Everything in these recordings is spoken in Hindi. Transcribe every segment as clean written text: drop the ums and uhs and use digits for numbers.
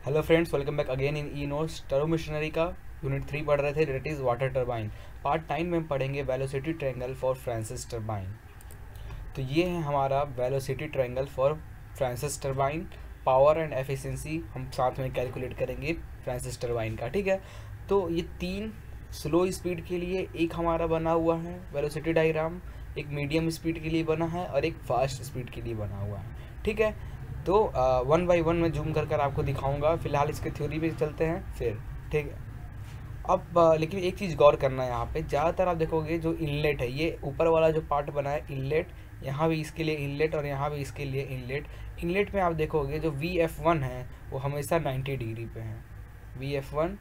Hello friends, welcome back again in e notes. Turbo machinery का यूनिट 3 पढ़ रहे थे, that is water turbine. Part 9 में हम पढ़ेंगे velocity triangle for Francis turbine. तो ये है हमारा velocity triangle for Francis turbine. Power and efficiency हम साथ में कैलकुलेट करेंगे फ्रांसिस टरबाइन का, ठीक है। तो ये तीन स्लो स्पीड के लिए एक हमारा बना हुआ है वेलोसिटी डायग्राम, एक मीडियम स्पीड के लिए बना है और एक फास्ट स्पीड के लिए बना हुआ है, ठीक है। तो वन बाई वन में जूम कर आपको दिखाऊंगा। फिलहाल इसके थ्योरी पे चलते हैं फिर, ठीक है। अब लेकिन एक चीज़ गौर करना है, यहाँ पे ज़्यादातर आप देखोगे जो इनलेट है, ये ऊपर वाला जो पार्ट बना है इनलेट, यहाँ भी इसके लिए इनलेट और यहाँ भी इसके लिए इनलेट। इनलेट में आप देखोगे जो VF1 है वो हमेशा 90 डिग्री पे है। VF1,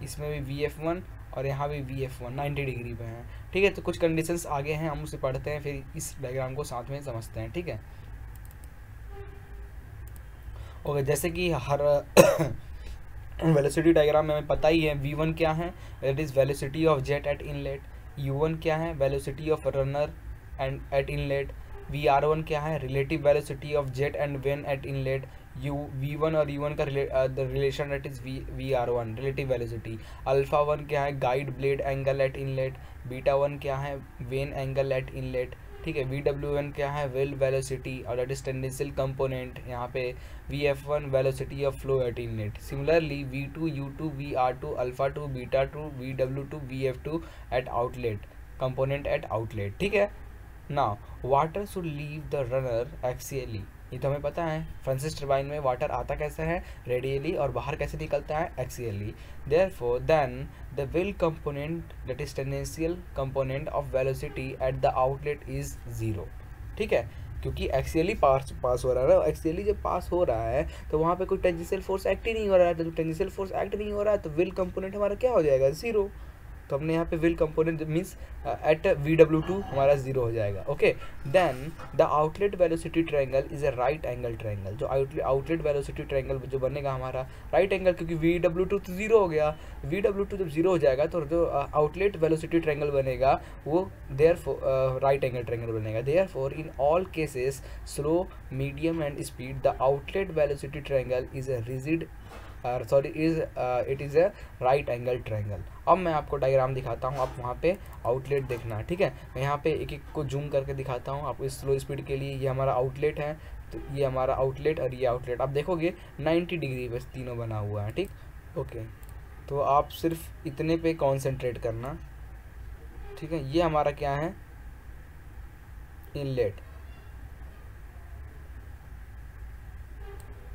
इसमें भी VF1 और यहाँ भी VF1 90 डिग्री पे है, ठीक है। तो कुछ कंडीशंस आगे हैं, हम उसे पढ़ते हैं, फिर इस डायग्राम को साथ में समझते हैं, ठीक है। ओके, जैसे कि हर वेलोसिटी डायग्राम में हमें पता ही है V1 क्या है, that is velocity of jet eight inlet. U1 क्या है, velocity of runner and eight inlet. VR1 क्या है, relative velocity of jet and when at inlet. V1 और U1 का relation that is VR1 relative velocity. Alpha 1 क्या है, guide blade angle eight inlet. Beta 1 क्या है, वेन एंगल एट इनलेट, ठीक है। VW1 क्या है, वेल वेलोसिटी और दैट इज टेंडेंशियल कंपोनेंट यहाँ पे। VF1 velocity of flow eight inlet. Similarly V2, U2, VR2, alpha 2, beta 2, VW2, VF2 eight outlet, component eight outlet, ठीक है। Now water should leave the runner axially, ये तो हमें पता है। फ्रांसिस टरबाइन में वाटर आता कैसे है, रेडियली, और बाहर कैसे निकलता है, axially. Therefore then the whirl component that is tangential component of velocity at the outlet is zero, ठीक है। क्योंकि एक्सियली पास हो रहा है ना, एक्सियली जब पास हो रहा है तो वहाँ पे कोई टेंजेंशियल फोर्स एक्ट ही नहीं हो रहा है। तो जब टेंजेंशियल फोर्स एक्ट नहीं हो रहा है तो विल कंपोनेंट हमारा क्या हो जाएगा, जीरो। तो हमने यहाँ पे will component means eight VW2 हमारा जीरो हो जाएगा, okay. Then the outlet velocity triangle is a right angle triangle. जो आउटलेट वेलोसिटी ट्रायंगल जो बनेगा हमारा राइट एंगल, क्योंकि VW2 तो जीरो हो गया। VW2 जब जीरो हो जाएगा तो जो आउटलेट वेलोसिटी ट्रायंगल बनेगा वो देयरफॉर राइट एंगल ट्रायंगल बनेगा। Therefore in all cases slow, medium and speed the outlet velocity triangle is a rigid it is a right angle triangle. अब मैं आपको डायग्राम दिखाता हूँ, आप वहाँ पे आउटलेट देखना, ठीक है। मैं यहाँ पे एक एक को जूम करके दिखाता हूँ आपको। स्लो स्पीड के लिए ये हमारा आउटलेट है, तो ये हमारा आउटलेट और ये आउटलेट आप देखोगे 90 डिग्री पे तीनों बना हुआ है, ठीक, ओके। तो आप सिर्फ इतने पे कॉन्सेंट्रेट करना, ठीक है। ये हमारा क्या है, इनलेट,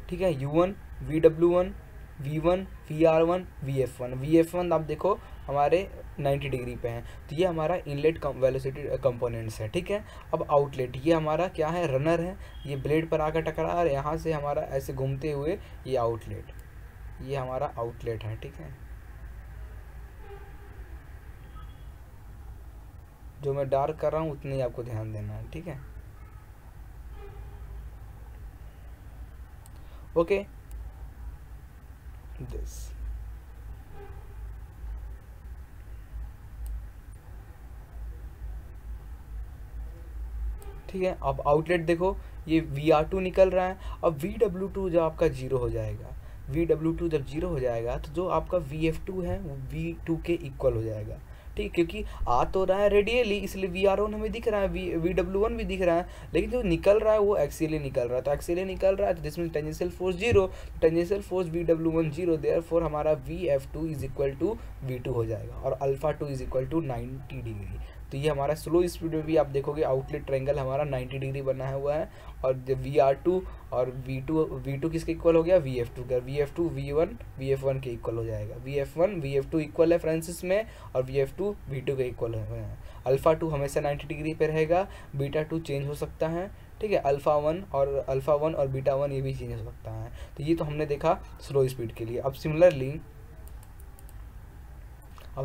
ठीक है। U1, VW1, V1, VR1, VF1 आप देखो हमारे 90 डिग्री पे हैं, तो ये हमारा इनलेट वेलोसिटी कंपोनेंट्स है, ठीक है। अब आउटलेट, ये हमारा क्या है, रनर है, ये ब्लेड पर आकर टकरा और यहाँ से हमारा ऐसे घूमते हुए ये आउटलेट, ये हमारा आउटलेट है, ठीक है। जो मैं डार्क कर रहा हूँ उतने ही आपको ध्यान देना है, ठीक है, ओके। दिस, ठीक है। अब आउटलेट देखो, ये VR2 निकल रहा है। अब VW2 जब आपका जीरो हो जाएगा, VW2 जब जीरो हो जाएगा तो जो आपका VF2 है वो V2 के इक्वल हो जाएगा, ठीक। क्योंकि आ तो रहा है रेडियली, इसलिए VR1 हमें दिख रहा है, VW1 भी दिख रहा है, लेकिन जो निकल रहा है वो एक्सियली निकल रहा है। तो एक्सियली निकल रहा है तो जिसमें tangential force zero, tangential force VW1 zero, therefore हमारा VF2 is equal to V2 हो जाएगा और alpha 2 is equal to 90 degree. तो ये हमारा स्लो स्पीड में भी आप देखोगे आउटलेट ट्रायंगल हमारा 90 डिग्री बना हुआ है। और जब VR2 और V2 किसके इक्वल हो गया, VF2 का। VF2 V1 VF1 के इक्वल हो जाएगा। VF1 VF2 इक्वल है फ्रांसिस में, और VF2 V2 के इक्वल है। अल्फा 2 हमेशा 90 डिग्री पे रहेगा, बीटा 2 चेंज हो सकता है, ठीक है। अल्फा 1 और बीटा 1 ये भी चेंज हो सकता है। तो ये तो हमने देखा स्लो स्पीड के लिए। अब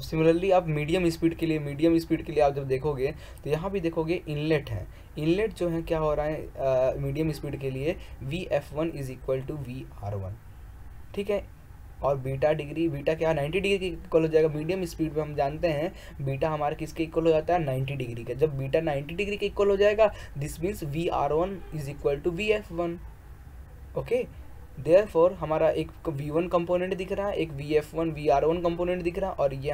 सिमिलरली आप मीडियम स्पीड के लिए आप जब देखोगे तो यहाँ भी देखोगे इनलेट है। इनलेट जो है क्या हो रहा है मीडियम स्पीड के लिए, VF1 is equal to VR1, ठीक है। और बीटा क्या 90 डिग्री के इक्वल हो जाएगा। मीडियम स्पीड पे हम जानते हैं बीटा हमारा किसके इक्वल हो जाता है, 90 डिग्री का। जब बीटा 90 डिग्री के इक्वल हो जाएगा, this means VR1 is equal to VF1, okay. Therefore हमारा एक V1 कंपोनेंट दिख रहा है, एक VF1 VR1 कंपोनेंट दिख रहा है, और ये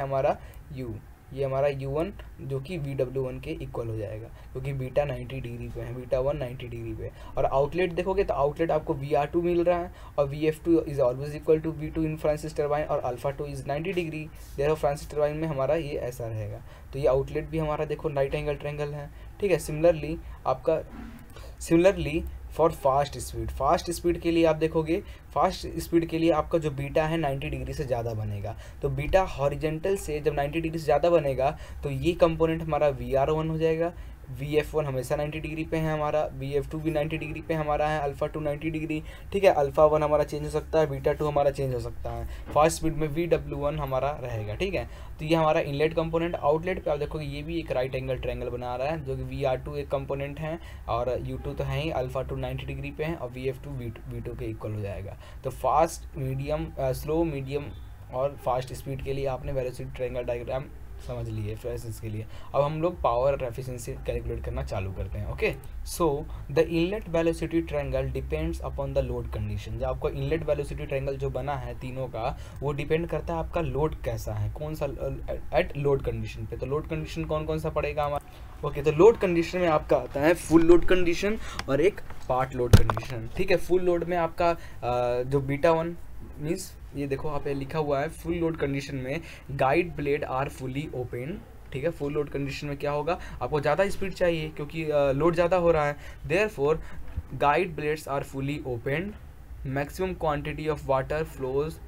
हमारा U1 जो कि VW1 के इक्वल हो जाएगा, क्योंकि बीटा 90 डिग्री पे है, बीटा 1 90 डिग्री पे। और आउटलेट देखोगे तो आउटलेट आपको VR2 मिल रहा है, और VF2 is always equal to V2 in Francis turbine, और अल्फा 2 इज 90 डिग्री। देखो फ्रांसिस टरबाइन में हमारा ये ऐसा रहेगा, तो ये आउटलेट भी हमारा देखो राइट एंगल ट्रायंगल है, ठीक है। सिमिलरली फॉर फास्ट स्पीड के लिए आप देखोगे, फास्ट स्पीड के लिए आपका जो बीटा है 90 डिग्री से ज़्यादा बनेगा। तो बीटा हॉरिजेंटल से जब 90 डिग्री से ज़्यादा बनेगा तो ये कंपोनेंट हमारा VR1 हो जाएगा, VF1 हमेशा 90 डिग्री पे है हमारा, VF2 भी 90 डिग्री पे हमारा है, अल्फा 2 90 डिग्री, ठीक है। अल्फा 1 हमारा चेंज हो सकता है, बीटा 2 हमारा चेंज हो सकता है। फास्ट स्पीड में VW1 हमारा रहेगा, ठीक है। तो ये हमारा इनलेट कंपोनेंट। आउटलेट पे आप देखोगे ये भी एक राइट एंगल ट्रायंगल बना रहा है, जो कि VR2 एक कंपोनेंट है, और U2 तो है ही, अल्फा 2 90 डिग्री पे है, और VF2 V2 के इक्वल हो जाएगा। तो फास्ट, मीडियम, स्लो, मीडियम और फास्ट स्पीड के लिए आपने वेलोसिटी ट्रायंगल डायग्राम समझ लिए फ्रेशर्स के लिए। अब हम लोग पावर और एफिशिएंसी कैलकुलेट करना चालू करते हैं। Okay, so the inlet velocity triangle depends upon the load condition. जो आपको इनलेट वेलोसिटी ट्रायंगल जो बना है तीनों का, वो डिपेंड करता है आपका लोड कैसा है, कौन सा एट लोड कंडीशन पे। तो लोड कंडीशन कौन कौन सा पड़ेगा हमारा? ओके, तो लोड कंडीशन में आपका आता है फुल लोड कंडीशन और एक पार्ट लोड कंडीशन, ठीक है। फुल लोड में आपका जो बीटा 1 मीन्स, ये देखो यहाँ पे लिखा हुआ है, फुल लोड कंडीशन में guide blade are fully open, ठीक है। फुल लोड कंडीशन में क्या होगा, आपको ज़्यादा स्पीड चाहिए क्योंकि लोड ज़्यादा हो रहा है। Therefore guide blades are fully open, maximum quantity of water flows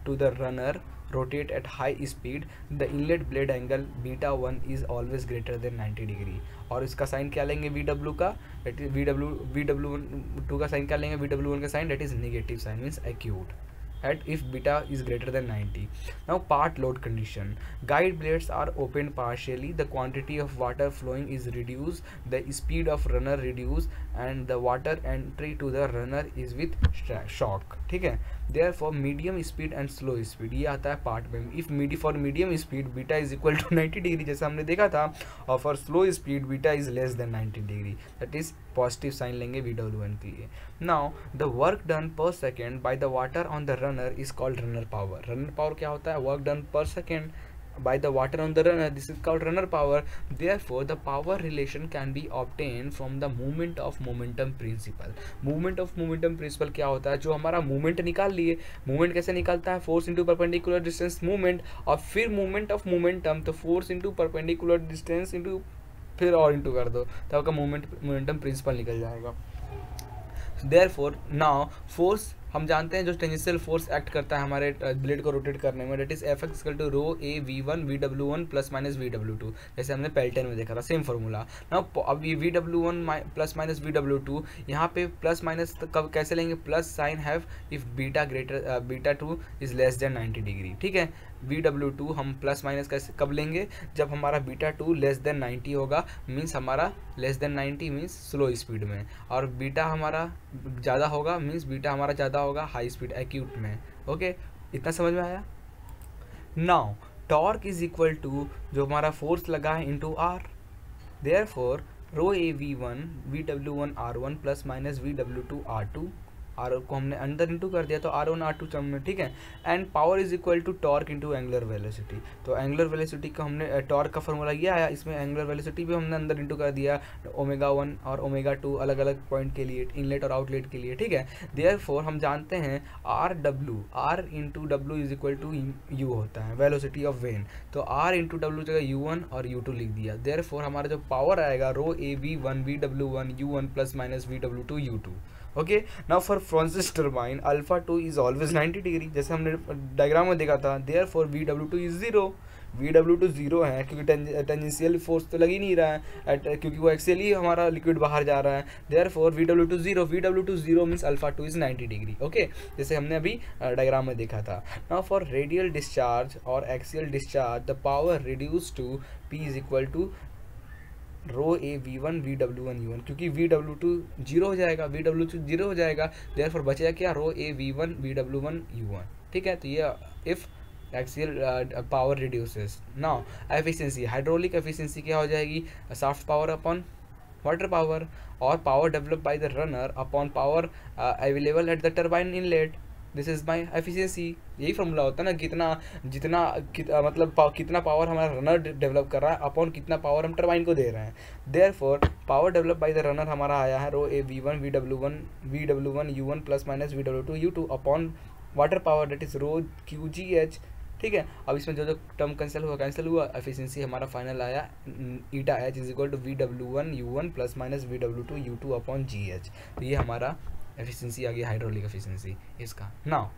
to the runner, rotate at high speed, the inlet blade angle beta 1 is always greater than 90 degree. और इसका साइन क्या लेंगे VW का, that is VW2 का साइन क्या लेंगे, VW1 का sign, that is negative sign means acute at if beta is greater than 90. Now part load condition, guide blades are opened partially, the quantity of water flowing is reduced, the speed of runner reduced, and the water entry to the runner is with shock, ठीक है। Therefore medium speed and slow speed, ये आता है पार्ट में। if for medium speed beta is equal to 90 degree जैसा हमने देखा था, और for slow speed beta is less than 90 degree, that is positive sign लेंगे VW1 के लिए। नाउ द वर्क डन पर second by the water on the runner is called runner power. Runner power क्या होता है, वर्क डन पर second by the water on the runner, this is called runner power. Therefore the power relation can be obtained from the moment of momentum principle. Moment of momentum principle क्या होता है, जो हमारा मूवमेंट निकाल लिए। मूवमेंट कैसे निकालता है, force into perpendicular distance movement, और फिर मूवमेंट ऑफ मोमेंटम, तो force into perpendicular distance into फिर और इंटू कर दो, तो आपका मोमेंटम प्रिंसिपल निकल जाएगा। देयरफॉर नाउ फोर्स हम जानते हैं, जो टेंजेंशियल फोर्स एक्ट करता है हमारे ब्लेड को रोटेट करने में, that is Fx equal to rho A V1 VW1 plus minus VW2, जैसे हमने पेल्टन में देखा था, सेम फार्मूला। ना अब ये VW1 प्लस माइनस VW2, यहाँ पे प्लस माइनस कब कैसे लेंगे, plus sign have if beta 2 is less than 90 degree, ठीक है। VW2 हम प्लस माइनस कैसे कब लेंगे, जब हमारा बीटा 2 लेस देन 90 होगा, मीन्स हमारा less than 90 means slow speed में, और बीटा हमारा ज़्यादा होगा मीन्स बीटा हमारा ज़्यादा होगा हाई स्पीड एक्यूट में। ओके, इतना समझ में आया। Now torque is equal to जो हमारा फोर्स लगा है इंटू आर, देयरफॉर रो ए V1 VW1 R1 plus minus VW2 R2, R को हमने अंदर इंटू कर दिया तो R1 R2 टर्म में, ठीक है। And power is equal to torque into angular velocity, तो एंगुलर वेलोसिटी को हमने टॉर्क का फॉर्मूला ये आया, इसमें एंगुलर वेलोसिटी भी हमने अंदर इंटू कर दिया, ω1 और ω2 अलग अलग पॉइंट के लिए, इनलेट और आउटलेट के लिए, ठीक है। देयरफॉर हम जानते हैं R into W is equal to U होता है, वेलोसिटी ऑफ वेन, तो R इंटू डब्ल्यू जगह U1 और U2 लिख दिया। देयरफॉर हमारा जो पावर आएगा रो ए V1 VW1 U1 plus minus VW2 U2। Okay, now for Francis turbine alpha 2 is always 90 degree, जैसे हमने डायग्राम में देखा था। देयरफॉर VW2 इज 0, VW2 0 है क्योंकि टेंजेंशियल फोर्स तो लग ही नहीं रहा है, क्योंकि वो एक्सियली हमारा लिक्विड बाहर जा रहा है। Therefore VW2 0 means alpha 2 is 90 degree. Okay, जैसे हमने अभी डायग्राम में देखा था। नाउ फॉर रेडियल डिस्चार्ज और axial discharge the power reduce to P is equal to rho A V1 VW1 U1, क्योंकि VW2 0 हो जाएगा, VW2 0 हो जाएगा, देयरफॉर बचेगा क्या, रो ए V1 VW1 U1, ठीक है। तो ये if axial power reduces. Now efficiency, hydraulic efficiency क्या हो जाएगी, shaft power upon water power, or power developed by the runner upon power available at the turbine inlet. This is my efficiency. यही फॉर्मूला होता है ना, कितना पावर हमारा रनर डेवलप कर रहा है अपॉन कितना पावर हम टरबाइन को दे रहे हैं। Therefore power develop by the runner हमारा आया है रो ए V1 VW1 U1 plus minus VW2 U2 upon water power that is rho QGH। ठीक है, अब इसमें जो जो टर्म कैंसिल हुआ, एफिशिएंसी हमारा फाइनल आया eta H is equal to VW1 U1 plus minus VW2 U2 upon GH। तो ये हमारा एफिशिएंसी आ गया हाइड्रोलिक एफिशिएंसी इसका। नाउ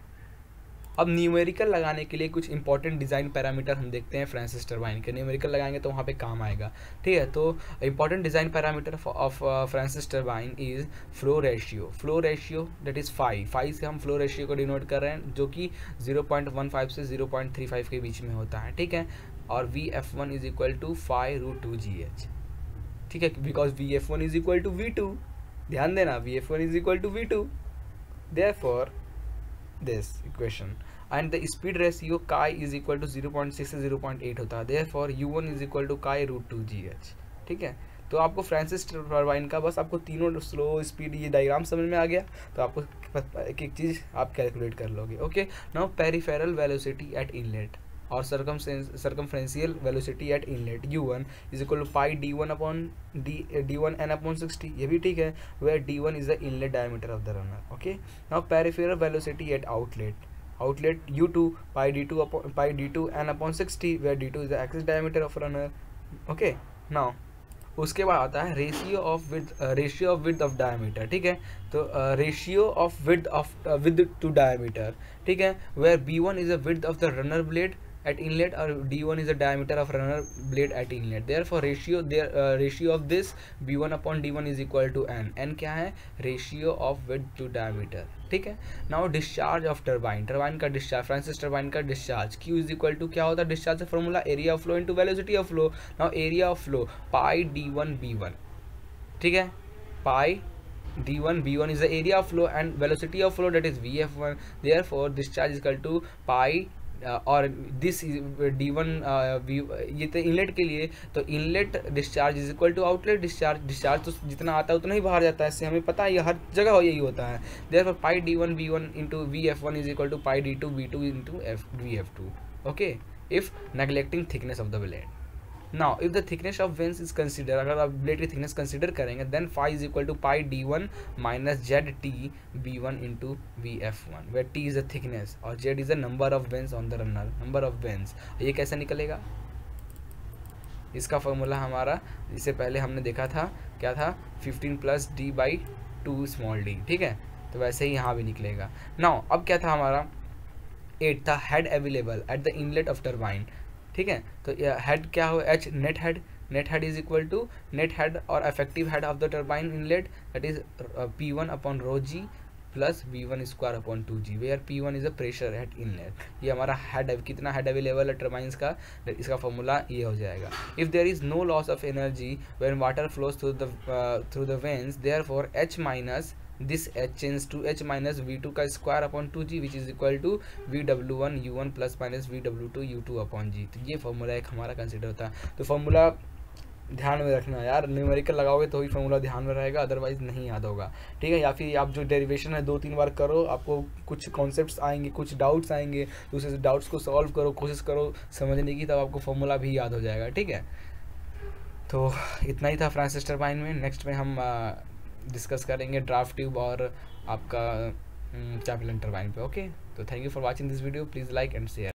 अब न्यूमेरिकल लगाने के लिए कुछ इंपॉर्टेंट डिज़ाइन पैरामीटर हम देखते हैं फ्रांसिस टरबाइन के। न्यूमेरिकल लगाएंगे तो वहाँ पे काम आएगा। ठीक है, तो important design parameter of Francis turbine is flow ratio that is phi से हम फ्लो रेशियो को डिनोट कर रहे हैं, जो कि 0.15 से 0.35 के बीच में होता है। ठीक है, और VF1 is equal to φ√2GH। ठीक है, because VF1 is equal to V2, ध्यान देना, VF1 is equal to V2, therefore this equation and the speed ratio chi is equal to 0.6 से 0.8 होता है, therefore U1 is equal to chi√2GH। ठीक है, तो आपको फ्रांसिस टरबाइन का बस आपको तीनों स्लो स्पीड ये डायग्राम समझ में आ गया, तो आपको एक एक चीज़ आप कैलकुलेट कर लोगे। Okay, now peripheral velocity at inlet और circumferential velocity at inlet U1 is equal to pi d1 upon d1 n upon 60, ये भी ठीक है, where d1 is the inlet diameter of the runner। okay, now peripheral velocity at outlet U2 pi d2 n upon 60, where d2 is the axis diameter of runner। okay, now उसके बाद आता है ratio of width of diameter. ठीक है, तो ratio of width to diameter. ठीक है, where B1 is the width of the runner blade at inlet or d1 is the diameter of runner blade at inlet, therefore ratio of this b1 upon d1 is equal to n क्या है, ratio of width to diameter। ठीक है, now discharge of टरबाइन का डिस्चार्ज, फ्रांसिस टरबाइन का discharge Q is equal to क्या होता है डिस्चार्ज का formula, area of flow into velocity of flow. Now area of flow pi d1 b1। ठीक है, pi d1 b1 is the area of flow and velocity of flow that is VF1, therefore discharge is equal to pi और दिस d1 ये तो इनलेट के लिए, तो inlet discharge is equal to outlet discharge तो जितना आता है उतना ही बाहर जाता है, इससे हमें पता है ये हर जगह यही होता है। Therefore pi d1 b1 into VF1 is equal to pi d2 b2 into VF2। Okay, if neglecting thickness of the blade. Now if the thickness of vanes is consider, अगर आप ब्लेड की थिकनेस कंसिडर करेंगे, then phi is equal to pi d1 minus ZT b1 into VF1, where T is the thickness और Z is the number of vanes on the runner, number of veins. ये कैसे निकलेगा, इसका फॉर्मूला हमारा इससे पहले हमने देखा था, क्या था, 15 प्लस d/2 स्मॉल d। ठीक है, तो वैसे ही यहाँ भी निकलेगा। नाउ अब क्या था हमारा, 8 था head available at the inlet of turbine. ठीक है, तो हेड क्या हो, H net head is equal to net head और effective head of the turbine inlet that is P1 upon rho g plus V1 square upon 2G, where P1 is a pressure at inlet. ये हमारा हेड, कितना हेड अवेलेबल है टरबाइंस का, इसका फॉर्मूला ये हो जाएगा। If there is no loss of energy when water flows through the vanes, therefore H minus this H changes to H minus V2 का square upon 2G which is equal to VW1 U1 plus minus VW2 U2 upon G। तो ये फॉर्मूला एक हमारा कंसिडर होता है। तो फॉर्मूला ध्यान में रखना यार, न्यूमेरिकल लगाओगे तो ही फॉर्मूला ध्यान में रहेगा, अदरवाइज नहीं याद होगा। ठीक है, या फिर आप जो डेरिवेशन है 2-3 बार करो, आपको कुछ कॉन्सेप्ट्स आएंगे, कुछ डाउट्स आएंगे, तो उस डाउट्स को सॉल्व करो, कोशिश करो समझने की, तब आपको फॉर्मूला भी याद हो जाएगा। ठीक है, तो इतना ही था फ्रांसिस टरबाइन में। नेक्स्ट में हम डिस्कस करेंगे ड्राफ्ट ट्यूब और आपका चैपलन टरबाइन पे। ओके, तो thank you for watching this video, please like and share.